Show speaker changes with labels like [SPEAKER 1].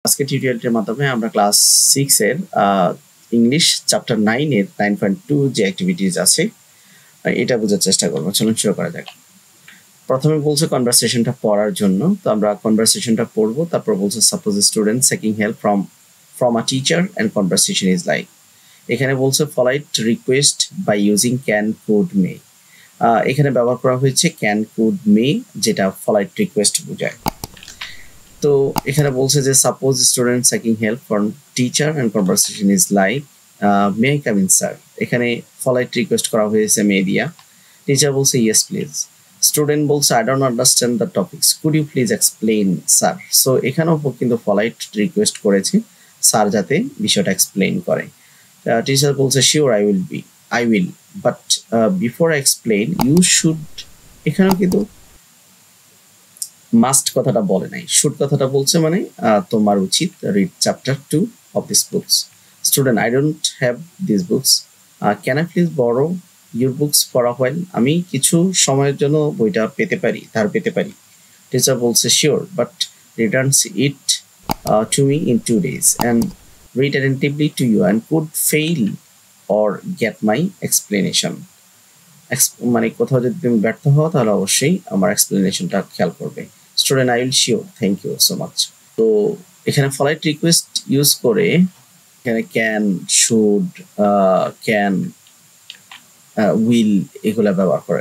[SPEAKER 1] আজকে টিউটোরিয়ালটির মাধ্যমে আমরা ক্লাস 6 এর ইংলিশ চ্যাপ্টার 9 এর 9.2 যে অ্যাক্টিভিটিস আছে এটা বোঝার চেষ্টা করব। চলুন শুরু করা যাক। প্রথমে বলছে কনভারসেশনটা পড়ার জন্য, তো আমরা কনভারসেশনটা পড়ব। তারপর বলছে suppose student seeking help from a teacher and conversation is like. এখানে বলছে polite request by using can, could, may. এখানে ব্যবহার করা হয়েছে ক্যান, কুড, মে, যেটা ফলাইট রিকোয়েস্ট বোঝায়। তো এখানে বলছে যে suppose student seeking help from teacher and conversation is like may I come in sir. এখানে ফলাইট রিকোয়েস্ট করা হয়েছে মে দিয়া। টিচার বলছে ইয়েস প্লিজ। স্টুডেন্ট বলছে I don't understand the topics, could you please explain sir. So এখানেও কিন্তু ফলাইট request করেছে sir যাতে বিষয়টা এক্সপ্লেইন করে। টিচার বলছে sure I will but before I explain you should. এখানেও কিন্তু মাস্ট কথাটা বলে নাই, শুড কথাটা বলছে, মানে তোমার উচিত read chapter 2 of this books. Student I don't have this books, can I please borrow your books for a while. আমি কিছু সময়ের জন্য বইটা পেতে পারি। টিচার বলছে sure but Returns it to me in 2 days and read attentively to you and could fail or get my explanation. মানে কোথাও যদি তুমি ব্যর্থ হও তাহলে অবশ্যই আমার এক্সপ্লেনেশনটা খেয়াল করবে। Student I will sure, thank you so much. তো এখানে ফলাইট রিকোয়েস্ট ইউজ করে এখানে ক্যান, শুড, ক্যান, উইল এগুলা ব্যবহার করে।